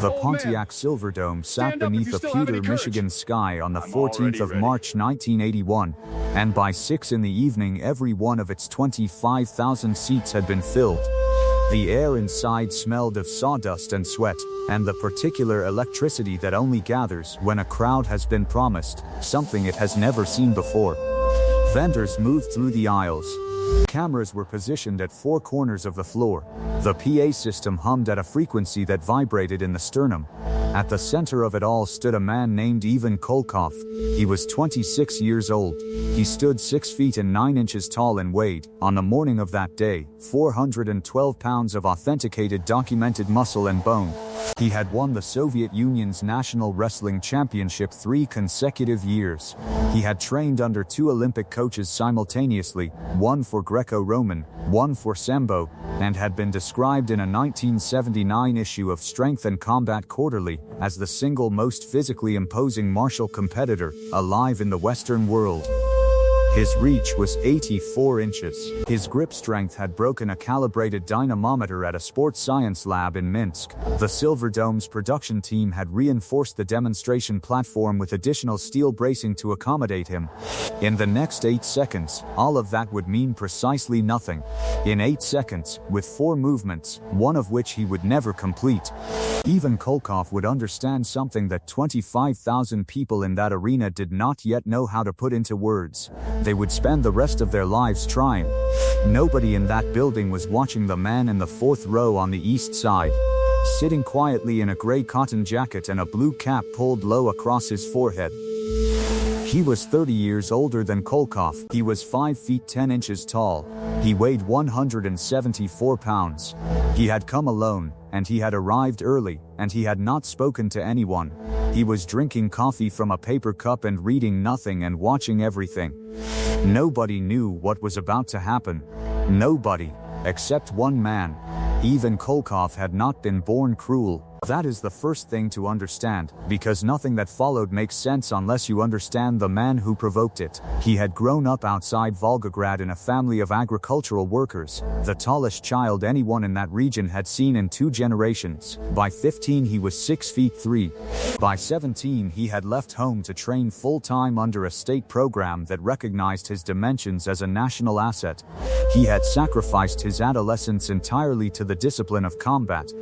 The Pontiac Silverdome sat beneath a pewter Michigan sky on the 14th of March 1981, and by 6 in the evening every one of its 25,000 seats had been filled. The air inside smelled of sawdust and sweat, and the particular electricity that only gathers when a crowd has been promised something it has never seen before. Vendors moved through the aisles. Cameras were positioned at four corners of the floor. The PA system hummed at a frequency that vibrated in the sternum. At the center of it all stood a man named Ivan Kolkov. He was 26 years old. He stood 6 feet and 9 inches tall and weighed, on the morning of that day, 412 pounds of authenticated documented muscle and bone. He had won the Soviet Union's National Wrestling Championship 3 consecutive years. He had trained under 2 Olympic coaches simultaneously, one for Greco-Roman, one for Sambo, and had been described in a 1979 issue of Strength and Combat Quarterly as the single most physically imposing martial competitor alive in the Western world. His reach was 84 inches. His grip strength had broken a calibrated dynamometer at a sports science lab in Minsk. The Silverdome's production team had reinforced the demonstration platform with additional steel bracing to accommodate him. In the next 8 seconds, all of that would mean precisely nothing. In 8 seconds, with 4 movements, one of which he would never complete, Ivan Kolkov would understand something that 25,000 people in that arena did not yet know how to put into words. They would spend the rest of their lives trying. Nobody in that building was watching the man in the 4th row on the east side, sitting quietly in a gray cotton jacket and a blue cap pulled low across his forehead. He was 30 years older than Kolkov. He was 5 feet 10 inches tall. He weighed 174 pounds. He had come alone, and he had arrived early, and he had not spoken to anyone. He was drinking coffee from a paper cup and reading nothing and watching everything. Nobody knew what was about to happen. Nobody, except one man. Ivan Kolkov had not been born cruel. That is the first thing to understand, because nothing that followed makes sense unless you understand the man who provoked it. He had grown up outside Volgograd in a family of agricultural workers, the tallest child anyone in that region had seen in 2 generations. By 15 he was 6 feet 3. By 17 he had left home to train full-time under a state program that recognized his dimensions as a national asset. He had sacrificed his adolescence entirely to the discipline of combat.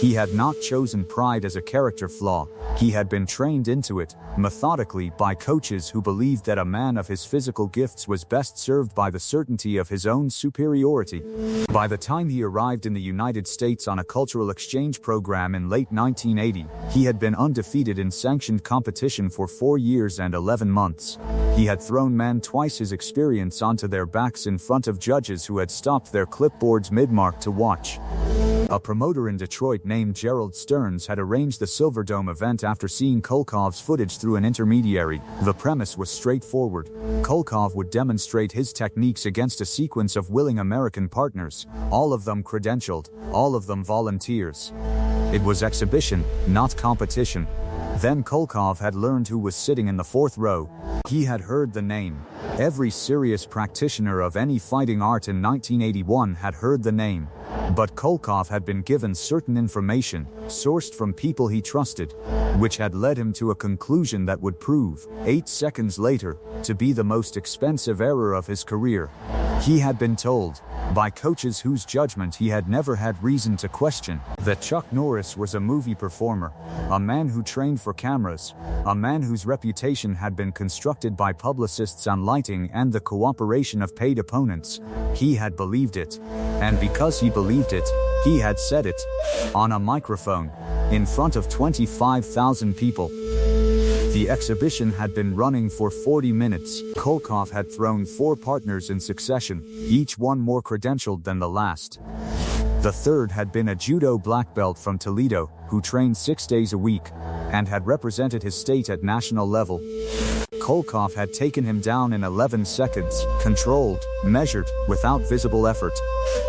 He had not chosen pride as a character flaw. He had been trained into it, methodically, by coaches who believed that a man of his physical gifts was best served by the certainty of his own superiority. By the time he arrived in the United States on a cultural exchange program in late 1980, he had been undefeated in sanctioned competition for 4 years and 11 months. He had thrown men twice his experience onto their backs in front of judges who had stopped their clipboards mid-mark to watch. A promoter in Detroit named Gerald Stearns had arranged the Silverdome event after seeing Kolkov's footage through an intermediary. The premise was straightforward. Kolkov would demonstrate his techniques against a sequence of willing American partners, all of them credentialed, all of them volunteers. It was exhibition, not competition. Then Kolkov had learned who was sitting in the 4th row. He had heard the name. Every serious practitioner of any fighting art in 1981 had heard the name. But Kolkov had been given certain information, sourced from people he trusted, which had led him to a conclusion that would prove, 8 seconds later, to be the most expensive error of his career. He had been told, by coaches whose judgment he had never had reason to question, that Chuck Norris was a movie performer, a man who trained for cameras, a man whose reputation had been constructed by publicists on lighting and the cooperation of paid opponents. He had believed it. And because he believed it, he had said it. On a microphone. In front of 25,000 people. The exhibition had been running for 40 minutes. Kolkov had thrown 4 partners in succession, each one more credentialed than the last. The third had been a judo black belt from Toledo, who trained 6 days a week, and had represented his state at national level. Kolkov had taken him down in 11 seconds, controlled, measured, without visible effort.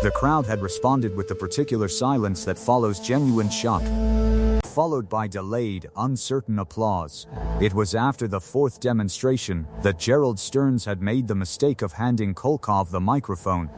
The crowd had responded with the particular silence that follows genuine shock, followed by delayed, uncertain applause. It was after the 4th demonstration that Gerald Stearns had made the mistake of handing Kolkov the microphone.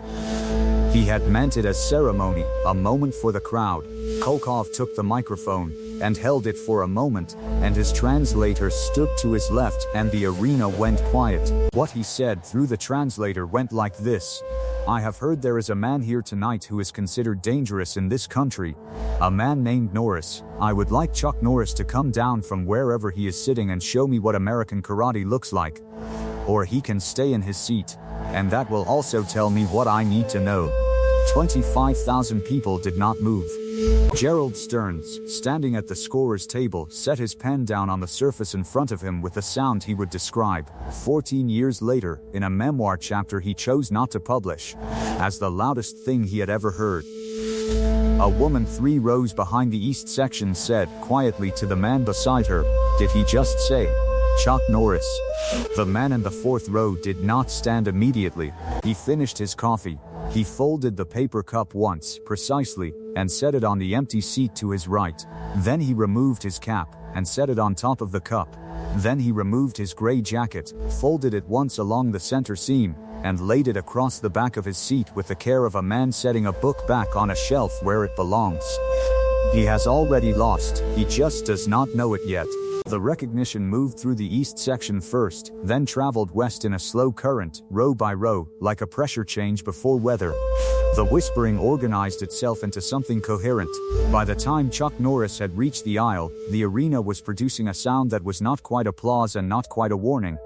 He had meant it as ceremony, a moment for the crowd. Kolkov took the microphone. and held it for a moment, and his translator stood to his left, and the arena went quiet. What he said through the translator went like this: "I have heard there is a man here tonight who is considered dangerous in this country. A man named Norris. I would like Chuck Norris to come down from wherever he is sitting and show me what American karate looks like. Or he can stay in his seat, and that will also tell me what I need to know." 25,000 people did not move. Gerald Stearns, standing at the scorer's table, set his pen down on the surface in front of him with a sound he would describe, 14 years later, in a memoir chapter he chose not to publish, as the loudest thing he had ever heard. A woman 3 rows behind the east section said quietly to the man beside her, "Did he just say Chuck Norris?" The man in the 4th row did not stand immediately. He finished his coffee. He folded the paper cup once, precisely, and set it on the empty seat to his right. Then he removed his cap, and set it on top of the cup. Then he removed his gray jacket, folded it once along the center seam, and laid it across the back of his seat with the care of a man setting a book back on a shelf where it belongs. He has already lost, he just does not know it yet. The recognition moved through the east section first, then traveled west in a slow current, row by row, like a pressure change before weather. The whispering organized itself into something coherent. By the time Chuck Norris had reached the aisle, the arena was producing a sound that was not quite applause and not quite a warning.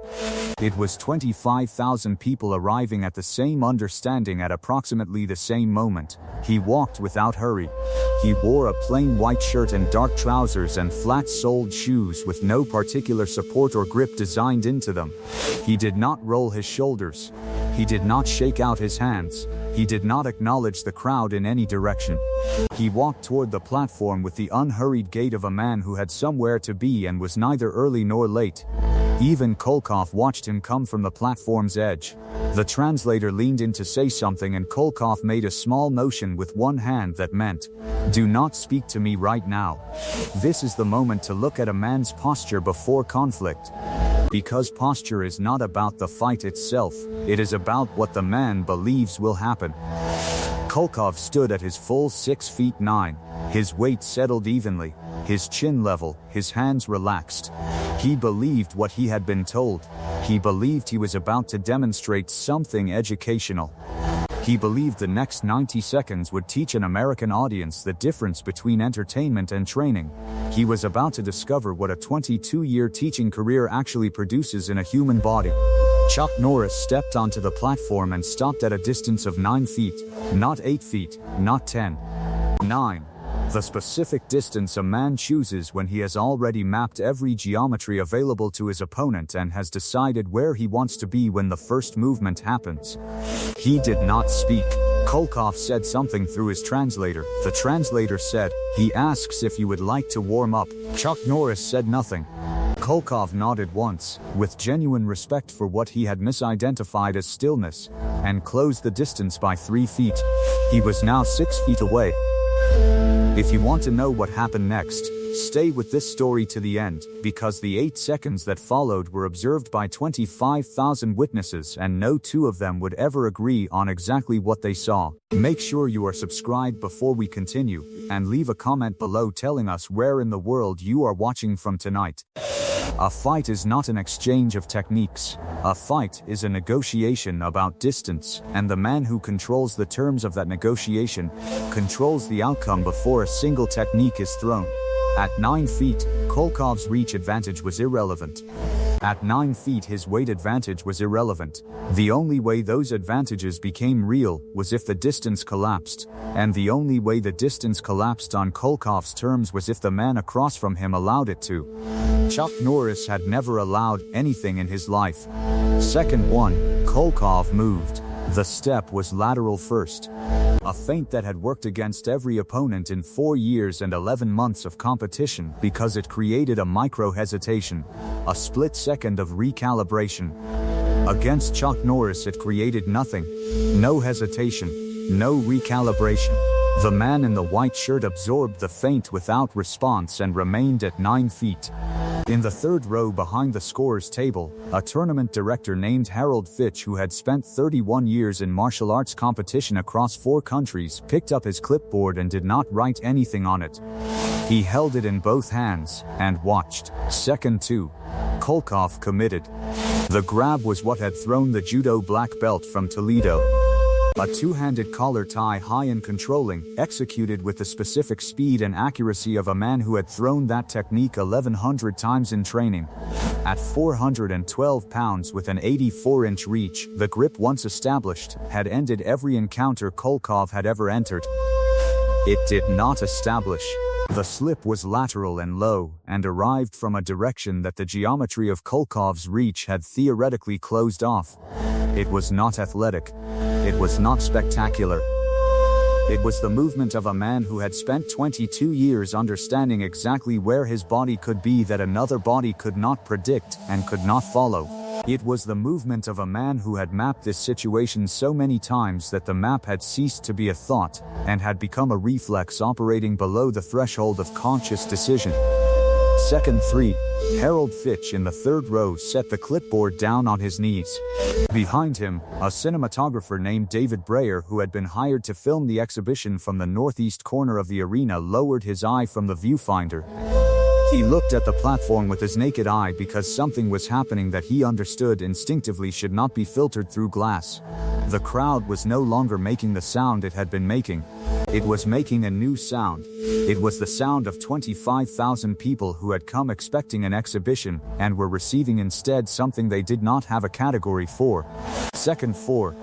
It was 25,000 people arriving at the same understanding at approximately the same moment. He walked without hurry. He wore a plain white shirt and dark trousers and flat-soled shoes with no particular support or grip designed into them. He did not roll his shoulders. He did not shake out his hands. He did not acknowledge the crowd in any direction. He walked toward the platform with the unhurried gait of a man who had somewhere to be and was neither early nor late. Even Kolkov watched him come from the platform's edge. The translator leaned in to say something, and Kolkov made a small motion with one hand that meant, "Do not speak to me right now." This is the moment to look at a man's posture before conflict. Because posture is not about the fight itself, it is about what the man believes will happen. Kolkov stood at his full 6 feet 9, his weight settled evenly, his chin level, his hands relaxed. He believed what he had been told. He believed he was about to demonstrate something educational. He believed the next 90 seconds would teach an American audience the difference between entertainment and training. He was about to discover what a 22-year teaching career actually produces in a human body. Chuck Norris stepped onto the platform and stopped at a distance of 9 feet, not 8 feet, not 10. 9. The specific distance a man chooses when he has already mapped every geometry available to his opponent and has decided where he wants to be when the first movement happens. He did not speak. Kolkov said something through his translator. The translator said, "He asks if you would like to warm up." Chuck Norris said nothing. Kolkov nodded once, with genuine respect for what he had misidentified as stillness, and closed the distance by 3 feet. He was now 6 feet away. If you want to know what happened next, stay with this story to the end, because the 8 seconds that followed were observed by 25,000 witnesses, and no 2 of them would ever agree on exactly what they saw. Make sure you are subscribed before we continue, and leave a comment below telling us where in the world you are watching from tonight. A fight is not an exchange of techniques. A fight is a negotiation about distance, and the man who controls the terms of that negotiation controls the outcome before a single technique is thrown. At 9 feet, Kolkov's reach advantage was irrelevant. At 9 feet, his weight advantage was irrelevant. The only way those advantages became real was if the distance collapsed, and the only way the distance collapsed on Kolkov's terms was if the man across from him allowed it to. Chuck Norris had never allowed anything in his life. Second 1, Kolkov moved. The step was lateral first. A feint that had worked against every opponent in 4 years and 11 months of competition because it created a micro-hesitation, a split second of recalibration. Against Chuck Norris it created nothing. No hesitation, no recalibration. The man in the white shirt absorbed the feint without response and remained at 9 feet. In the third row behind the scorer's table, a tournament director named Harold Fitch, who had spent 31 years in martial arts competition across 4 countries, picked up his clipboard and did not write anything on it. He held it in both hands and watched. Second 2. Kolkov committed. The grab was what had thrown the judo black belt from Toledo. A two-handed collar tie, high and controlling, executed with the specific speed and accuracy of a man who had thrown that technique 1,100 times in training. At 412 pounds with an 84-inch reach, the grip once established had ended every encounter Kolkov had ever entered. It did not establish. The slip was lateral and low, and arrived from a direction that the geometry of Kolkov's reach had theoretically closed off. It was not athletic. It was not spectacular. It was the movement of a man who had spent 22 years understanding exactly where his body could be that another body could not predict and could not follow. It was the movement of a man who had mapped this situation so many times that the map had ceased to be a thought and had become a reflex operating below the threshold of conscious decision. Second 3. Harold Fitch in the third row set the clipboard down on his knees. Behind him, a cinematographer named David Breyer, who had been hired to film the exhibition from the northeast corner of the arena, lowered his eye from the viewfinder. He looked at the platform with his naked eye because something was happening that he understood instinctively should not be filtered through glass. The crowd was no longer making the sound it had been making. It was making a new sound. It was the sound of 25,000 people who had come expecting an exhibition and were receiving instead something they did not have a category for. Second 4.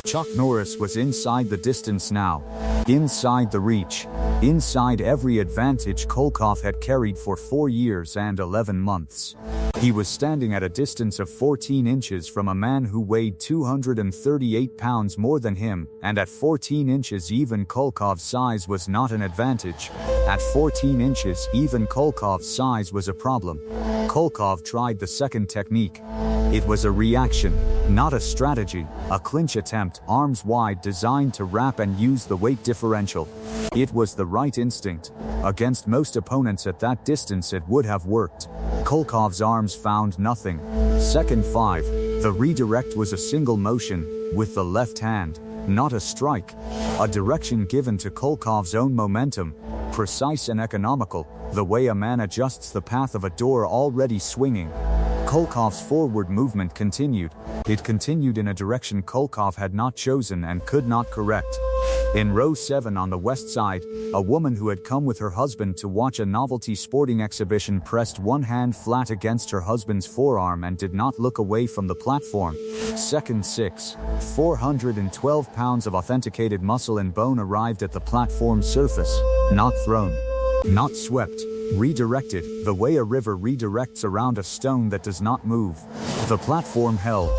Chuck Norris was inside the distance now. Inside the reach. Inside every advantage Kolkov had carried for 4 years and 11 months. He was standing at a distance of 14 inches from a man who weighed 238 pounds more than him, and at 14 inches even Kolkov's size was not an advantage. At 14 inches even Kolkov's size was a problem. Kolkov tried the second technique. It was a reaction, not a strategy, a clinch attempt, arms wide, designed to wrap and use the weight differential. It was the right instinct. Against most opponents at that distance it would have worked. Kolkov's arms found nothing. Second 5. The redirect was a single motion, with the left hand, not a strike. A direction given to Kolkov's own momentum, precise and economical, the way a man adjusts the path of a door already swinging. Kolkov's forward movement continued. It continued in a direction Kolkov had not chosen and could not correct. In row 7 on the west side, a woman who had come with her husband to watch a novelty sporting exhibition pressed one hand flat against her husband's forearm and did not look away from the platform. Second 6. 412 pounds of authenticated muscle and bone arrived at the platform surface. Not thrown. Not swept. Redirected, the way a river redirects around a stone that does not move. The platform held.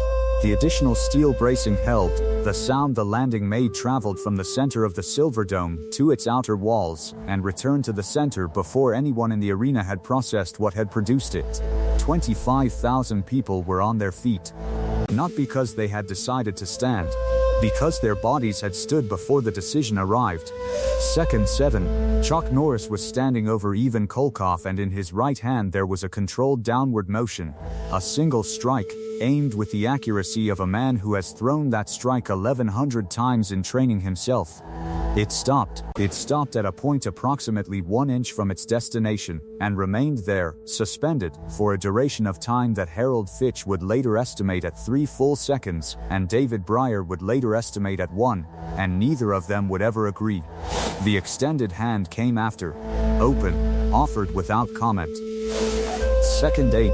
The additional steel bracing held. The sound the landing made traveled from the center of the Silverdome to its outer walls and returned to the center before anyone in the arena had processed what had produced it. 25,000 people were on their feet. Not because they had decided to stand, because their bodies had stood before the decision arrived. Second 7. Chuck Norris was standing over Ivan Kolkov, and in his right hand there was a controlled downward motion. A single strike, aimed with the accuracy of a man who has thrown that strike 1,100 times in training himself. It stopped. It stopped at a point approximately 1 inch from its destination, and remained there, suspended, for a duration of time that Harold Fitch would later estimate at 3 full seconds, and David Breyer would later estimate at 1, and neither of them would ever agree. The extended hand came after. Open. Offered without comment. Second 8.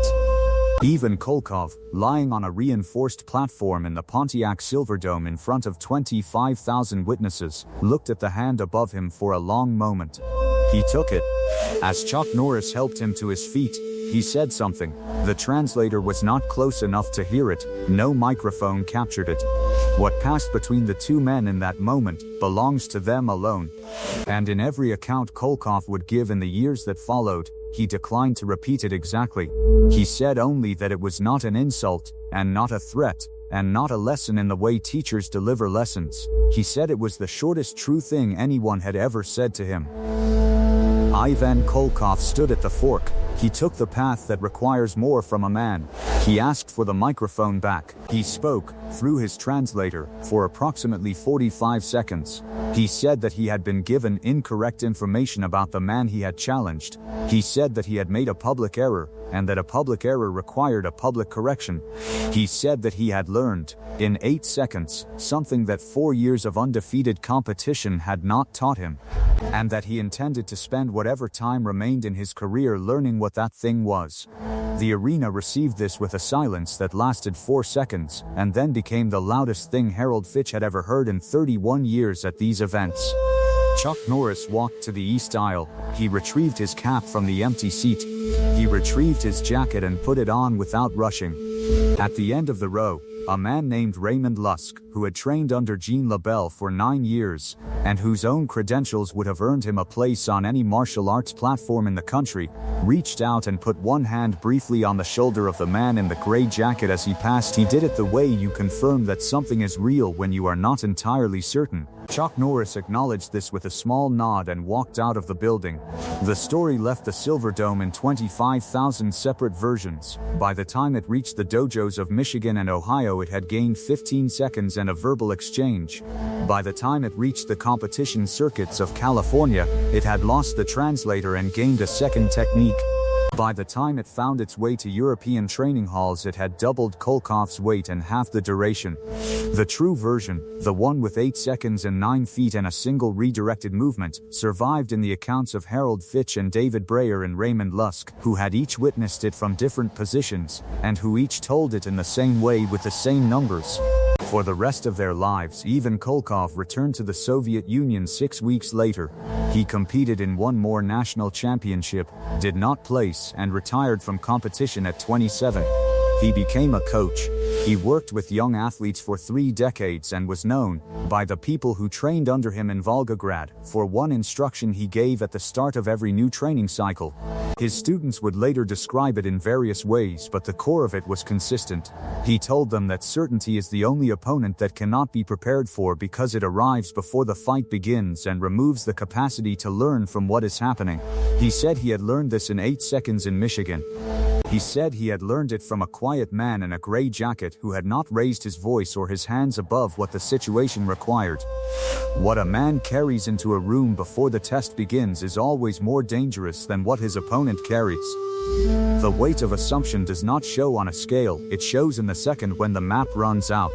Ivan Kolkov, lying on a reinforced platform in the Pontiac Silverdome in front of 25,000 witnesses, looked at the hand above him for a long moment. He took it. As Chuck Norris helped him to his feet, he said something. The translator was not close enough to hear it. No microphone captured it. What passed between the two men in that moment belongs to them alone. And in every account Kolkov would give in the years that followed, he declined to repeat it exactly. He said only that it was not an insult, and not a threat, and not a lesson in the way teachers deliver lessons. He said it was the shortest true thing anyone had ever said to him. Ivan Kolkov stood at the fork. He took the path that requires more from a man. He asked for the microphone back. He spoke, through his translator, for approximately 45 seconds. He said that he had been given incorrect information about the man he had challenged. He said that he had made a public error, and that a public error required a public correction. He said that he had learned, in 8 seconds, something that 4 years of undefeated competition had not taught him, and that he intended to spend whatever time remained in his career learning what that thing was. The arena received this with a silence that lasted 4 seconds, and then became the loudest thing Harold Fitch had ever heard in 31 years at these events. Chuck Norris walked to the east aisle. He retrieved his cap from the empty seat. He retrieved his jacket and put it on without rushing. At the end of the row, a man named Raymond Lusk, who had trained under Jean Labelle for 9 years, and whose own credentials would have earned him a place on any martial arts platform in the country, reached out and put one hand briefly on the shoulder of the man in the gray jacket as he passed. He did it the way you confirm that something is real when you are not entirely certain. Chuck Norris acknowledged this with a small nod and walked out of the building. The story left the Silverdome in 25,000 separate versions. By the time it reached the dojos of Michigan and Ohio, it had gained 15 seconds and a verbal exchange. By the time it reached the competition circuits of California, it had lost the translator and gained a second technique. By the time it found its way to European training halls, it had doubled Kolkov's weight and half the duration. The true version, the one with 8 seconds and 9 feet and a single redirected movement, survived in the accounts of Harold Fitch and David Breyer and Raymond Lusk, who had each witnessed it from different positions, and who each told it in the same way with the same numbers. For the rest of their lives, Ivan Kolkov returned to the Soviet Union 6 weeks later. He competed in one more national championship, did not place, and retired from competition at 27. He became a coach. He worked with young athletes for 3 decades and was known, by the people who trained under him in Volgograd, for one instruction he gave at the start of every new training cycle. His students would later describe it in various ways, but the core of it was consistent. He told them that certainty is the only opponent that cannot be prepared for because it arrives before the fight begins and removes the capacity to learn from what is happening. He said he had learned this in 8 seconds in Michigan. He said he had learned it from a quiet man in a gray jacket who had not raised his voice or his hands above what the situation required. What a man carries into a room before the test begins is always more dangerous than what his opponent carries. The weight of assumption does not show on a scale, it shows in the second when the map runs out.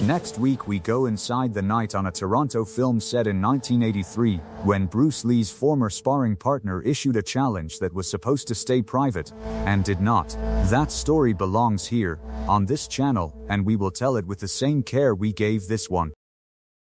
Next week we go inside the night on a Toronto film set in 1983, when Bruce Lee's former sparring partner issued a challenge that was supposed to stay private, and did not. That story belongs here, on this channel, and we will tell it with the same care we gave this one.